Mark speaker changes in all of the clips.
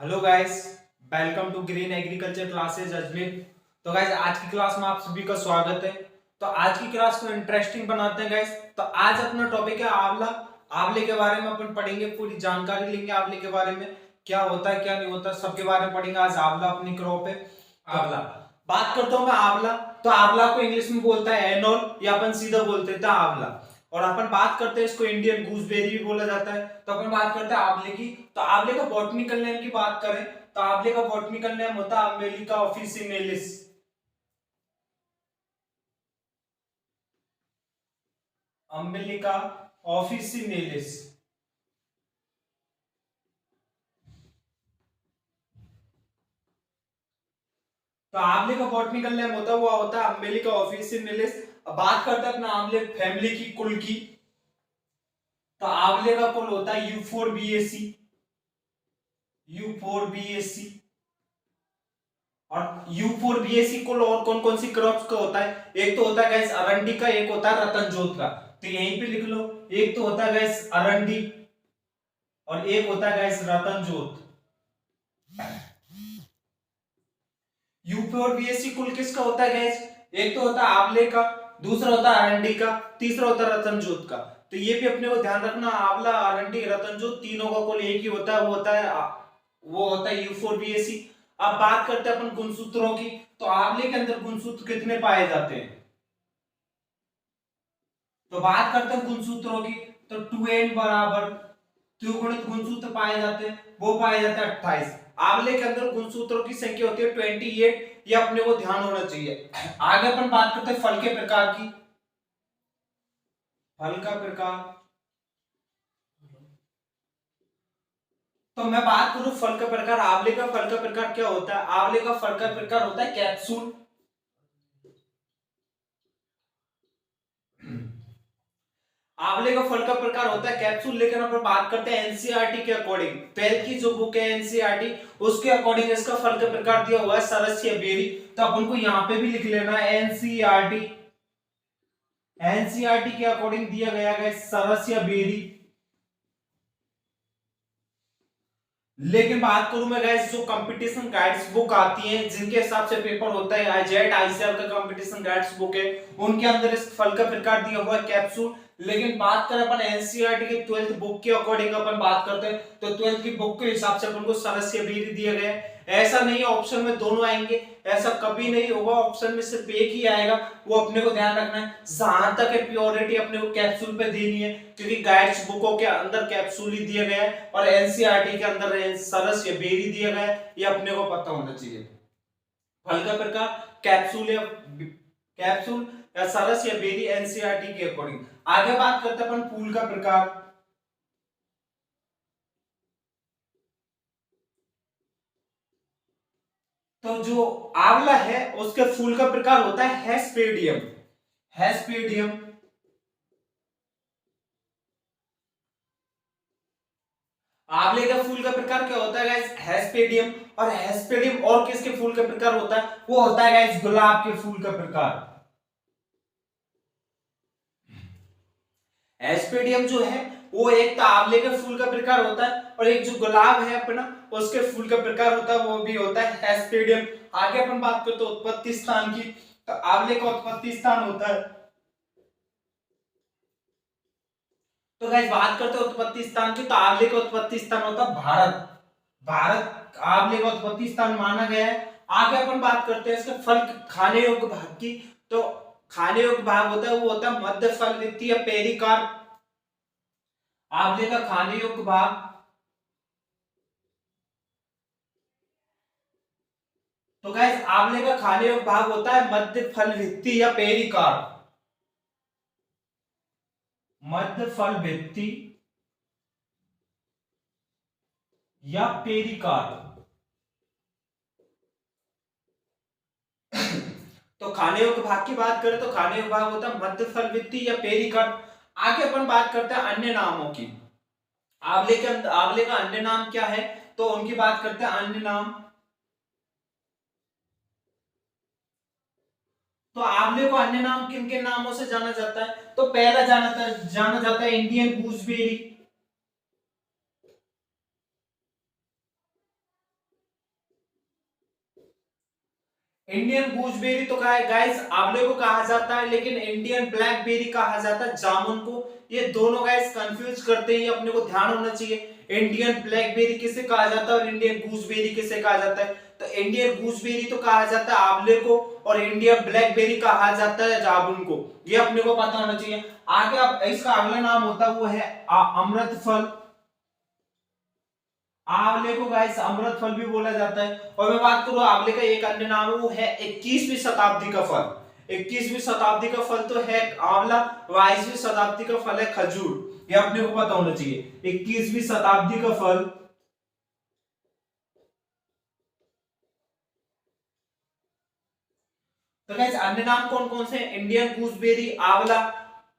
Speaker 1: Hello guys, welcome to green agriculture classes Ajmer. तो guys आज की क्लास में आप सभी का स्वागत है। तो आज की क्लास को इंटरेस्टिंग बनाते हैं गाइस। तो आज अपना टॉपिक है आंवला। आंवले के बारे में अपन पढ़ेंगे, पूरी जानकारी लेंगे आंवले के बारे में, क्या होता है क्या नहीं होता सबके बारे में पढ़ेंगे। आज आंवला अपनी क्रॉप है आंवला। बात करता हूँ मैं आंवला। तो आंवला को इंग्लिश में बोलता है एनोल, या अपन सीधा बोलते हैं आंवला। और अपन बात करते हैं, इसको इंडियन गूसबेरी भी बोला जाता है। तो अपन बात करते हैं आंवले की। तो आंवले का बॉटनिकल नेम की बात करें तो आंवले का बॉटनिकल नेम होता है अम्बेलिका ऑफिसिनेलिस। अम्बेलिका ऑफिसिनेलिस। तो आंवले का बॉटनिकल नेम होता है अम्बेलिका ऑफिसिनेलिस। अब बात करते हैं अपना आंवले फैमिली की, कुल की। तो आंवले का कुल होता है यूफोरबिएसी। यूफोरबिएसी। और यूफोरबिएसी कुल और कौन कौन सी क्रॉप्स का होता है? एक तो होता है गैस अरंडी का, एक होता है रतनजोत का। तो यहीं पे लिख लो, एक तो होता है गैस अरंडी और एक होता है गैस रतनजोत। यूपी और बीएससी कुल किसका होता है गैस? एक तो होता है आंवले का, दूसरा होता है अरंडी का, तीसरा होता है रतनजोत का। तो ये भी अपने को ध्यान रखना, आंवला अरंडी रतनजोत तीनों का कुल एक ही होता है, वो होता है यूफोरबिएसी। अब बात करते हैं अपन गुणसूत्रों की। तो आंवले के अंदर गुणसूत्र कितने पाए जाते हैं? तो बात करते हैं गुणसूत्रों की। तो 2n बराबर त्रिगुणित गुणसूत्र पाए जाते हैं, वो पाए जाते हैं 28। आंवले के अंदर गुणसूत्रों की संख्या होती है 28। ये अपने को ध्यान होना चाहिए। आगे अपन बात करते हैं फल के प्रकार की। फल का प्रकार। तो मैं बात करूं फल का प्रकार, आंवले का फल का प्रकार क्या होता है? आंवले का फल का प्रकार होता है कैप्सूल। आंवले का फल का प्रकार होता है कैप्सूल। लेकिन अपन बात करते हैं एनसीईआरटी के अकॉर्डिंग, 12th की जो बुक है एनसीईआरटी, उसके अकॉर्डिंग इसका फल का प्रकार दिया हुआ है सरस या बेरी। तो अपन को यहां पे भी लिख लेना है एनसीईआरटी। एनसीईआरटी के अकॉर्डिंग दिया गया है सरस या बेरी। लेकिन बात करूं मैं गाइस, जो कंपटीशन गाइड्स बुक आती हैं जिनके हिसाब से पेपर होता है, जेट आईसीआर का कंपटीशन गाइड्स बुक है, उनके अंदर इस फल का प्रकार दिया हुआ है कैप्सूल। लेकिन बात करें अपन एनसीईआरटी के 12th बुक के अकॉर्डिंग अपन बात करते हैं, तो 12th की बुक के हिसाब से अपन को सरस या बेरी दिया गया है। ऐसा नहीं है ऑप्शन में दोनों आएंगे, ऐसा कभी नहीं होगा। ऑप्शन में सिर्फ एक ही आएगा, वो अपने को ध्यान रखना है। जहां तक है प्योरिटी अपने को कैप्सूल पे देनी है, क्योंकि गाइड्स बुकों के अंदर कैप्सूल ही दिया गया है और एनसीईआरटी के अंदर सरस या बेरी दिया गया है, ये अपने को पता होना चाहिए। फल का प्रकार कैप्सूल या सरस या बेरी एनसीईआरटी के अकॉर्डिंग। आगे बात करते हैं अपन फूल का प्रकार। तो जो आंवला है उसके फूल का प्रकार होता है हेस्पेडियम। हेस्पेडियम। आंवले का फूल का प्रकार क्या होता है गाइस? हेस्पेडियम। और हेस्पेडियम और किसके फूल का प्रकार होता है? वो होता है गाइस गुलाब के फूल का प्रकार। एस्पेडियम जो है वो एक तो आंवले के फूल का प्रकार होता है, और एक जो गुलाब है अपना उसके फूल का प्रकार होता है, वो भी होता है एस्पेडियम। आगे अपन बात करते हैं उत्पत्ति स्थान की। तो आंवले का उत्पत्ति स्थान होता है, तो गाइस बात करते हैं उत्पत्ति स्थान की। तो आंवले का उत्पत्ति स्थान होता है भारत। भारत आंवले का उत्पत्ति स्थान माना गया है। आगे अपन बात करते हैं इसके फल खाने योग्य भाग की। तो खाने योग्य भाग होता है, वो होता है मध्य फल वित्तीय पेरिकार्प। आंवले का खाने योग्य भाग। तो गाइस आंवले का खाने योग्य भाग होता है मध्य फल भित्ति या पेरिकार्प। मध्य फल भित्ति या पेरिकार्प। तो खाने योग्य भाग की बात करें तो खाने योग्य भाग होता है मध्य फल भित्ति या पेरिकार्प। आगे अपन बात करते हैं अन्य नामों की। आंवले का अन्य नाम क्या है? तो उनकी बात करते हैं अन्य नाम। तो आंवले को अन्य नाम किन किन नामों से जाना जाता है? तो पहला जाना जाता है इंडियन गूसबेरी। इंडियन गूसबेरी तो गाइस आंवले को कहा जाता है, लेकिन इंडियन ब्लैकबेरी कहा जाता है जामुन को। ये दोनों गाइस कंफ्यूज करते हैं, ये अपने को ध्यान होना चाहिए। इंडियन ब्लैकबेरी किसे कहा जाता है और इंडियन गूसबेरी किसे कहा जाता है? तो इंडियन गूसबेरी तो कहा जाता है आंवले को, और इंडियन ब्लैकबेरी कहा जाता है जामुन को। ये अपने को पता होना चाहिए। आगे अब इसका अगला नाम होता है वो है अमृत फल। आंवले को गाइस अमृत फल भी बोला जाता है। और मैं बात करूं आंवले का एक अन्य नाम है, वो है 21वीं शताब्दी का फल। 21वीं शताब्दी का फल तो है आंवला, 22वीं शताब्दी का फल है खजूर। ये अपने को पता होना चाहिए, 21वीं शताब्दी का फल। तो गाइस अन्य नाम कौन कौन से? इंडियन गूसबेरी आंवला,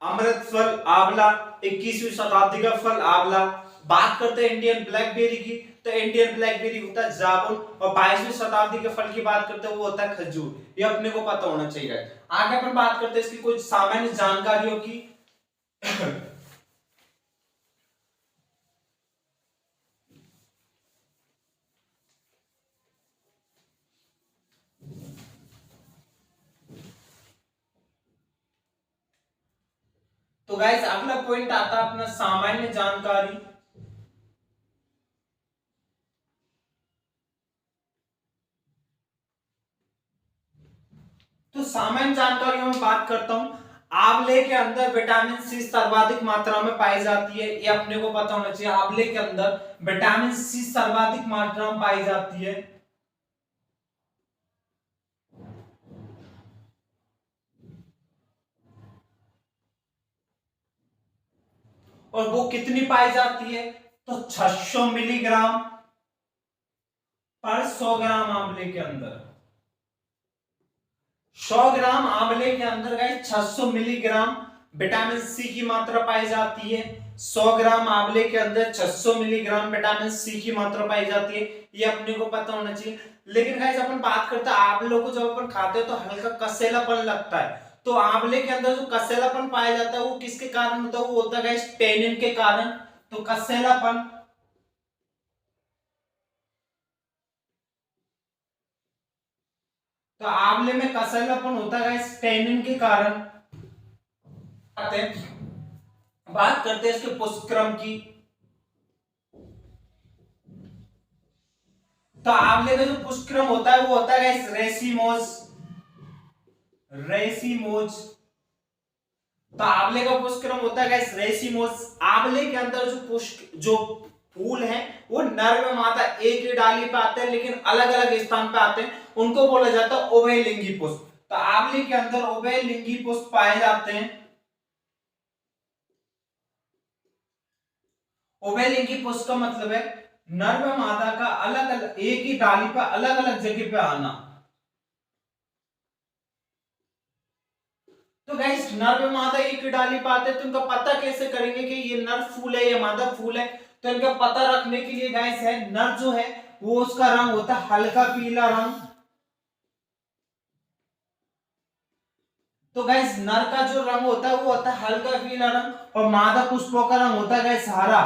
Speaker 1: अमृत फल आंवला, 21वीं शताब्दी का फल आंवला। बात करते हैं इंडियन ब्लैकबेरी की, तो इंडियन ब्लैकबेरी होता है जामुन, और 22वीं शताब्दी के फल की बात करते हैं वो होता है खजूर। ये अपने को पता होना चाहिए। आगे अपन बात करते हैं इसकी कुछ सामान्य जानकारियों की। तो गाइस अगला पॉइंट आता है अपना सामान्य जानकारी। तो सामान्य जानकारियों में बात करता हूं। आंवले के अंदर विटामिन सी सर्वाधिक मात्रा में पाई जाती है, ये अपने को पता होना चाहिए। आंवले के अंदर विटामिन सी सर्वाधिक मात्रा में पाई जाती है। और वो कितनी पाई जाती है? तो 600 मिलीग्राम पर 100 ग्राम आंवले के अंदर। 100 ग्राम आंवले के अंदर गाइस 600 मिलीग्राम विटामिन सी की मात्रा पाई जाती है। 100 ग्राम आंवले के अंदर 600 मिलीग्राम विटामिन सी की मात्रा पाई जाती है। ये अपने को पता होना चाहिए। लेकिन गाइस अपन बात करते हैं आंवलों को, जब अपन खाते हैं तो हल्का कसेलापन लगता है। तो आंवले के अंदर जो कसेलापन पाया जाता है वो किसके कारण होता है? वो होता है गाइस टेनिन के कारण। तो कसेलापन, तो आंवले में कसेलापन होता है गाइस टेनिन के कारण। आते हैं, बात करते हैं इसके पुष्पक्रम की। तो आंवले का जो पुष्पक्रम होता है वो होता है गाइस रेसिमोस। रेसिमोज। तो आंवले का पुष्पक्रम होता है गाइस रेसिमोस। आंवले के अंदर जो पुष्प जो फूल हैं वो नर में मादा एक ही डाली पे आते हैं, लेकिन अलग अलग स्थान पे आते हैं, उनको बोला जाता है उभयलिंगी पुष्प। तो आंवले के अंदर उभयलिंगी पुष्प पाए जाते हैं। उभयलिंगी पुष्प का मतलब है नर व मादा का अलग अलग एक ही डाली पर अलग अलग जगह पे आना। तो गाइस नर व मादा एक ही डाली पे आते हैं, तो इनका पता कैसे करेंगे कि ये नर फूल है या मादा फूल है? तो इनका पता रखने के लिए गाइस है, नर जो है वो उसका रंग होता है हल्का पीला रंग। तो गाइस नर का जो रंग होता है वो होता है हल्का पीला रंग, और मादा पुष्पों का रंग होता है गाइस हरा।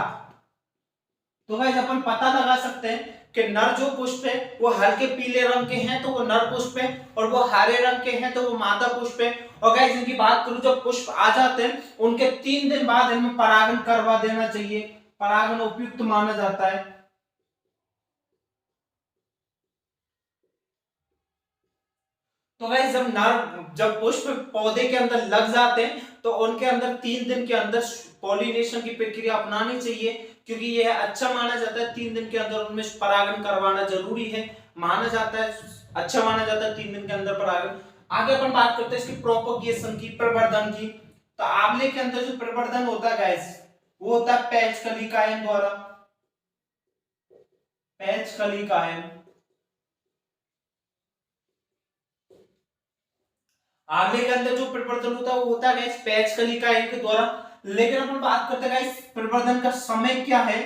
Speaker 1: तो गाइस अपन पता लगा सकते हैं कि नर जो पुष्प है वो हल्के पीले रंग के हैं तो वो नर पुष्प है, और वो हरे रंग के हैं तो वो मादा पुष्प है। और गाइस इनकी बात करूं, जब पुष्प आ जाते हैं उनके 3 दिन बाद इनमें परागण करवा देना चाहिए। परागण उपयुक्त माना जाता है। तो गाइस जब पुष्प पौधे के अंदर लग जाते हैं तो उनके अंदर 3 दिन के अंदर पॉलिनेशन की प्रक्रिया अपनानी चाहिए, क्योंकि यह अच्छा माना जाता है 3 दिन के अंदर उनमें परागण करवाना जरूरी है। माना जाता है, अच्छा माना जाता है 3 दिन के अंदर परागण। आगे अपन बात करते हैं इसकी प्रोपगेशन की, प्रवर्धन की। तो आंवले के अंदर जो प्रवर्धन होता है गाइस वो होता है पैच कलिकायन द्वारा। पैच कलिकायन। आंवले के अंदर जो प्रवर्धन होता है वो होता है गाइस पैच कलिकायन के द्वारा। लेकिन अपन बात करते हैं गाइस प्रवर्धन का समय क्या है?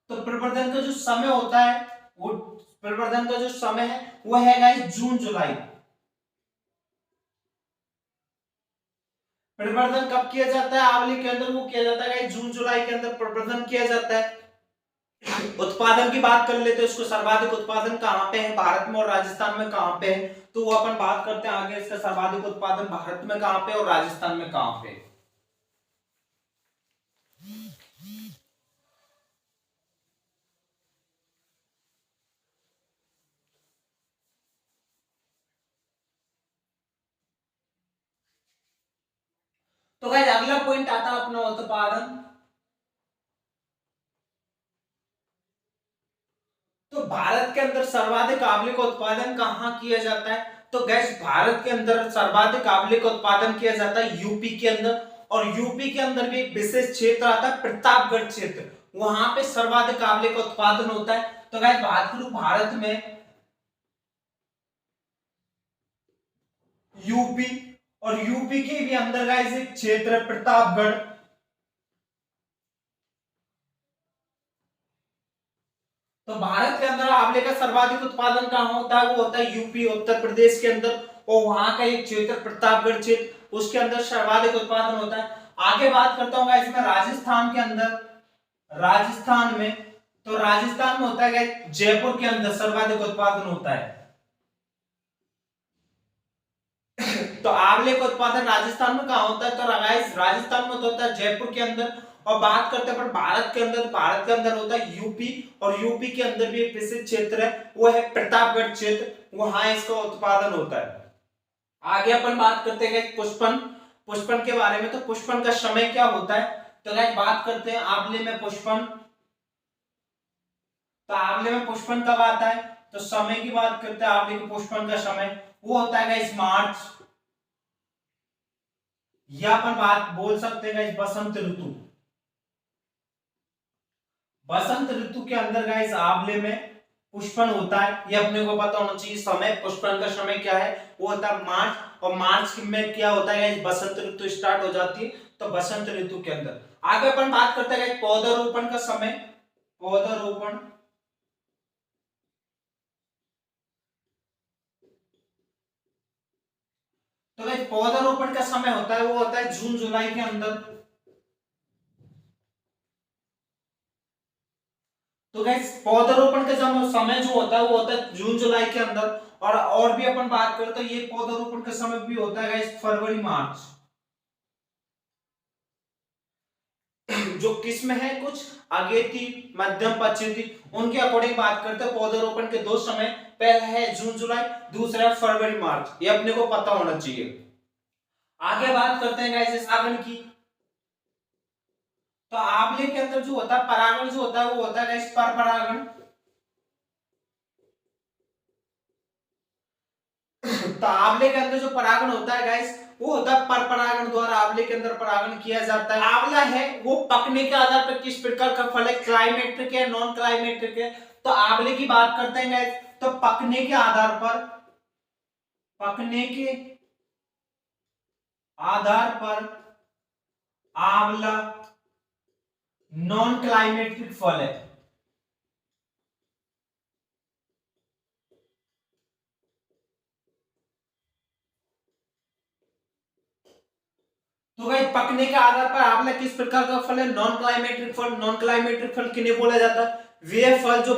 Speaker 1: तो प्रवर्धन का जो समय होता है वो, प्रवर्धन का जो समय है वो है गाइस जून जुलाई। प्रवर्धन कब किया जाता है आंवले के अंदर? वो किया जाता है गाइस जून जुलाई के अंदर प्रवर्धन किया जाता है। उत्पादन की बात कर लेते हैं, इसको सर्वाधिक उत्पादन कहाँ पे है, भारत में और राजस्थान में कहाँ पे है, तो वो अपन बात करते हैं आगे। इसका सर्वाधिक उत्पादन भारत में कहाँ पे और राजस्थान में कहाँ पे। तो गाइस अगला पॉइंट आता है अपना उत्पादन। तो भारत के अंदर सर्वाधिक आंवले का उत्पादन कहाँ किया जाता है, तो गैस भारत के अंदर सर्वाधिक आंवले का उत्पादन किया जाता है यूपी के अंदर। और यूपी के अंदर भी एक विशेष क्षेत्र आता है प्रतापगढ़ क्षेत्र, वहां पे सर्वाधिक आंवले का उत्पादन होता है। तो गैस बात करूं भारत में यूपी, और यूपी के भी अंदर गैस एक क्षेत्र है प्रतापगढ़। तो भारत के अंदर आंवले का सर्वाधिक उत्पादन कहाँ होता है, वो होता है यूपी उत्तर प्रदेश के अंदर, और वहां का एक क्षेत्र प्रतापगढ़ क्षेत्र, उसके अंदर सर्वाधिक उत्पादन होता है। आगे बात करता हूँ इसमें राजस्थान के अंदर, राजस्थान में, तो राजस्थान में होता है जयपुर के अंदर सर्वाधिक उत्पादन होता है। तो आंवले का उत्पादन राजस्थान में कहाँ होता है, तो राजस्थान में होता है जयपुर के अंदर। और बात करते हैं भारत के अंदर, भारत के अंदर होता है यूपी, और यूपी के अंदर भी एक विशेष क्षेत्र है, वो है प्रतापगढ़ क्षेत्र, वहां इसका उत्पादन होता है। आगे अपन बात करते हैं पुष्पन, पुष्पन के बारे में। तो पुष्पन का समय क्या होता है, तो गाइस बात करते हैं आंवले में पुष्पन। तो आंवले में पुष्पन कब आता है, तो समय की बात करते हैं आंवले के पुष्पन का समय, वो होता है गाइस मार्च, या अपन बात बोल सकते हैं गाइस बसंत ऋतु। बसंत ऋतु के अंदर गाइस आंवले में पुष्पन होता है, ये अपने को पता होना चाहिए। समय पुष्पन का समय क्या है, वो होता है मार्च, और मार्च में क्या होता है गाइस बसंत ऋतु स्टार्ट हो जाती है, तो बसंत ऋतु के अंदर। आगे अपन बात करते हैं गाइस पौधारोपण का समय, पौधारोपण। तो गाइस पौधारोपण का समय होता है, वो होता है जून जुलाई के अंदर। तो गाइस पौधारोपण का समय जो होता है वो होता है जून जुलाई के अंदर। और भी अपन बात करें तो ये पौधारोपण का समय भी होता है गाइस फरवरी मार्च। जो किस्म है कुछ अगेती मध्यम पछेती, उनके अकॉर्डिंग बात करते हैं पौधारोपण के दो समय, पहला है जून जुलाई, दूसरा है फरवरी मार्च, ये अपने को पता होना चाहिए। आगे बात करते हैं गाइस सावन की। तो आंवले के अंदर जो होता है परागण जो होता है वो होता है गाइस पर परागण। तो आंवले के अंदर जो परागण होता है गाइस वो होता है पर परागण द्वारा आंवले के अंदर परागण किया जाता है। आंवला है वो पकने के आधार पर किस प्रकार का फल है, क्लाइमेट्रिक है नॉन क्लाइमेट्रिक है। तो आंवले की बात करते हैं गाइस, तो पकने के आधार पर, पकने के आधार पर आंवला नॉन क्लाइमेट्रिक फल है। तो भाई पकने के आधार पर आंवला किस प्रकार का फल है, नॉन क्लाइमेट्रिक फल। नॉन क्लाइमेट्रिक फल किन्हें बोला जाता है, वे फल जो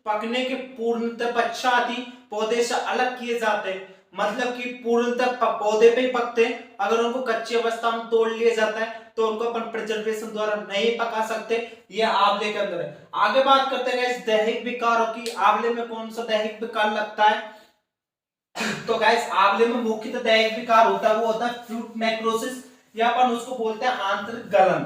Speaker 1: पकने के पूर्णतः पश्चात ही पौधे से अलग किए जाते हैं। मतलब कि पूर्णतः पौधे पे ही पकते हैं, अगर उनको कच्ची अवस्था में तोड़ लिया जाता है तो उनको अपन प्रिजर्वेशन द्वारा नहीं पका सकते, ये आंवले के अंदर है। आगे बात करते हैं इस दैहिक विकारों की, आंवले में कौन सा दैहिक विकार लगता है, तो गाइस आंवले में मुख्यतः दैहिक विकार होता है, वो होता है फ्रूट नेक्रोसिस, या अपन उसको बोलते हैं आंतरिक गलन।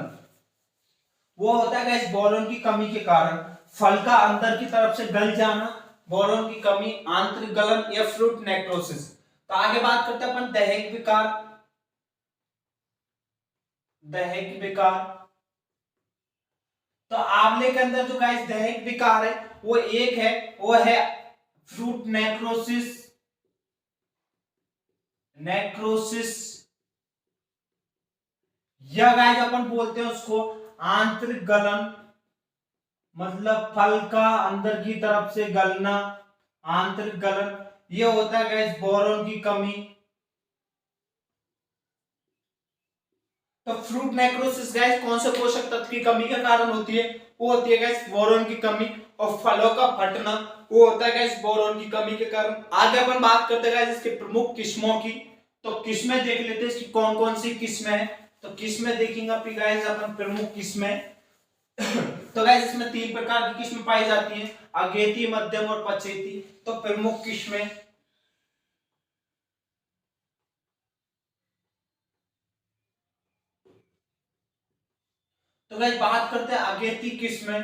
Speaker 1: वो होता है गाइस बोरोन की कमी के कारण फल का अंदर की तरफ से गल जाना, बोरोन की कमी, आंतरिक गलन या फ्रूट नेक्रोसिस। तो आगे बात करते हैं अपन दैहिक विकार, दैहिक विकार। तो आंवले के अंदर जो गाइस दैहिक विकार है वो एक है, वो है फ्रूट नेक्रोसिस, नेक्रोसिस, या गाइस अपन बोलते हैं उसको आंतरिक गलन, मतलब फल का अंदर की तरफ से गलना, आंतरिक गलन। ये होता है गाइस बोरोन की कमी। तो फ्रूट नेक्रोसिस गाइस कौन से पोषक तत्व की कमी के कारण होती है, वो होती है गाइस बोरोन की कमी, और फलों का फटना वो होता है गाइस बोरोन की कमी के कारण। आगे अपन बात करते हैं गाइस इसके प्रमुख किस्मों की। तो किस्में देख लेते हैं इसकी कौन कौन सी किस्में हैं। तो किस्में देखेंगे अपनी गाइस अपन प्रमुख किस्में। तो गाइस इसमें 3 प्रकार की किस्में पाई जाती हैं, अगेती, मध्यम और पछेती। तो प्रमुख किस्में, तो गाइस बात करते हैं अगेती किस्में।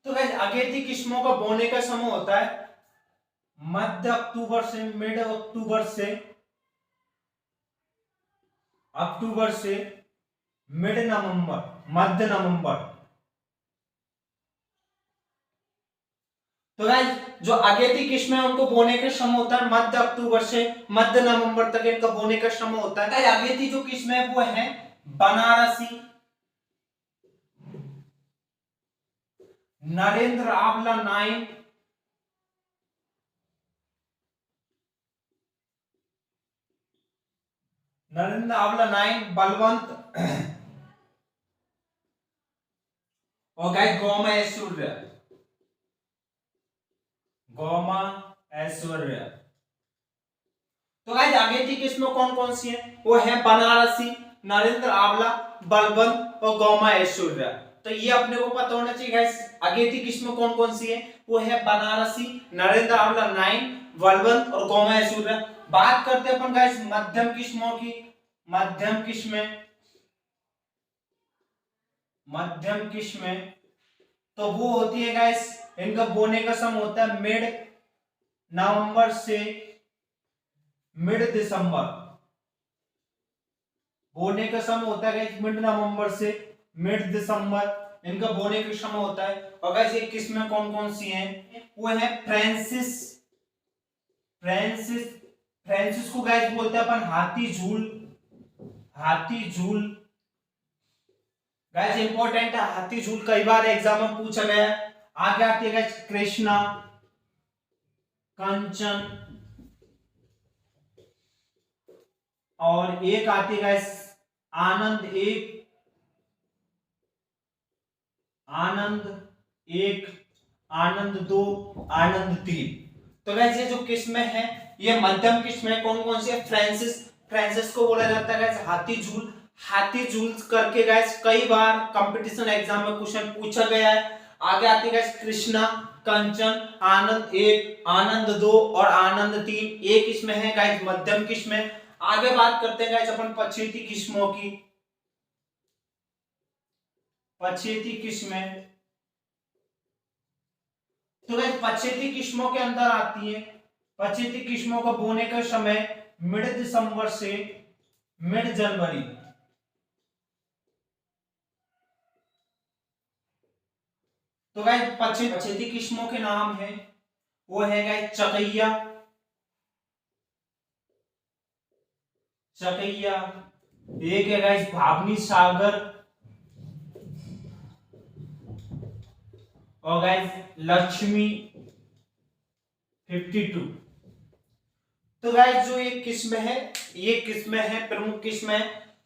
Speaker 1: तो गाइस अगेती किस्मों का बोने का समय होता है मध्य अक्टूबर से मिड अक्टूबर से मिड नवंबर, मध्य नवंबर। तो गाइस जो अगेती किस्में हैं उनको बोने का समय होता है मध्य अक्टूबर से मध्य नवंबर तक इनका बोने का समय होता है। अगेती जो किस्में है वो है बनारसी, नरेंद्र आंवला 9, नरेंद्र आंवला 9, बलवंत और गाइस गौमा ऐश्वर्य, गौमा ऐश्वर्य। तो गाइस अगेती किस्में कौन कौन सी हैं? वो है बनारसी, नरेंद्र आंवला, बलवंत और गौमा ऐश्वर्य। तो ये अपने को पता होना चाहिए गाइस अगेती किस्में कौन कौन सी है। वो है बनारसी, नरेंद्र आंवला 9, बलवंत और गौमा ऐश्वर्य। बात करते हैं अपन गाइस मध्यम किस्मों की। मध्यम किस्में तो वो होती है गाइस, इनका बोने का समय होता है मिड नवंबर से मिड दिसंबर। बोने का समय होता है गाइस मिड नवंबर से मिड दिसंबर, इनका बोने का समय होता है। और गाइस ये किस्में कौन कौन सी हैं? वो है फ्रांसिस, फ्रांसिस को गाइस बोलते हैं अपन हाथी झूल। गाइस इंपॉर्टेंट है हाथी झूल, कई बार एग्जाम में पूछा गया है। आगे आती है गाइस कृष्णा, कंचन और एक आती है गाइस आनंद 1, आनंद 2, आनंद 3। तो गाइस ये जो किस्में हैं ये मध्यम किस्में कौन कौन सी है? फ्रांसिस को बोला जाता है गाइस हाथी झूल करके गाइस कई बार कंपटीशन एग्जाम में क्वेश्चन पूछा गया है। आगे आती है गाइस कृष्णा, कंचन, आनंद 1, आनंद 2 और आनंद 3। एक किस्में है गाइस मध्यम किस्में। आगे बात करते हैं गाइस अपन पछेती किस्मों की। पछेती किस्में तो गाइस पछेती किस्मों के अंदर आती है, पछेती किस्मों का बोने का समय मिड दिसंबर से मिड जनवरी। तो गाइस पछेती किस्मों के नाम है, वो है गाइस चकैया, एक है गाइस भावनी सागर और गाइस लक्ष्मी 52। तो गाइस जो ये किस्म है ये किस्में है प्रमुख किस्में है।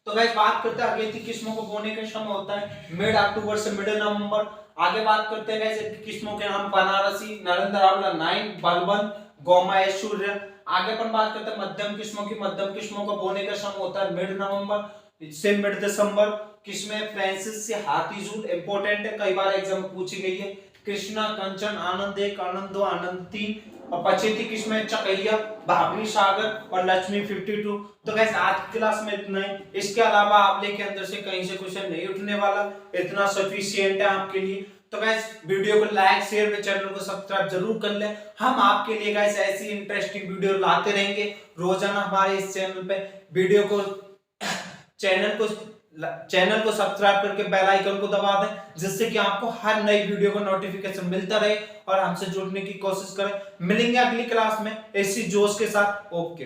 Speaker 1: तो गाइस बात करते हैं अगेती किस्मों को बोने का समय होता है मिड अक्टूबर से मिड नवंबर। आगे बात करते हैं गाइस इनकी किस्मों के नाम बनारसी, नरेंद्र आंवला 9, बलवंत, गौमा ऐश्वर्य। आगे अपन बात करते हैं मध्यम किस्मों की। मध्यम किस्मों का बोने का समय होता है मिड नवंबर से मिड दिसंबर। किस्में फ्रांसिस से हाथी झूल इंपॉर्टेंट है, कई बार एग्जाम में पूछी गई है। कृष्णा, कंचन, आनंद 1, आनंद 2, आनंद 3 और पछेती किस्में चकैया, भावनी सागर और लक्ष्मी 52। तो गाइस आज की क्लास में इतना ही। इसके अलावा आप लेके अंदर से कहीं से क्वेश्चन नहीं उठने वाला, इतना सफिशिएंट है आपके लिए। तो गाइस वीडियो को लाइक शेयर व चैनल को सब्सक्राइब जरूर कर ले। हम आपके लिए गाइस ऐसी इंटरेस्टिंग वीडियो लाते रहेंगे रोजाना हमारे इस चैनल पे। वीडियो को चैनल को सब्सक्राइब करके बेल आइकन को दबा दें, जिससे कि आपको हर नई वीडियो का नोटिफिकेशन मिलता रहे और हमसे जुड़ने की कोशिश करें। मिलेंगे अगली क्लास में इसी जोश के साथ। ओके।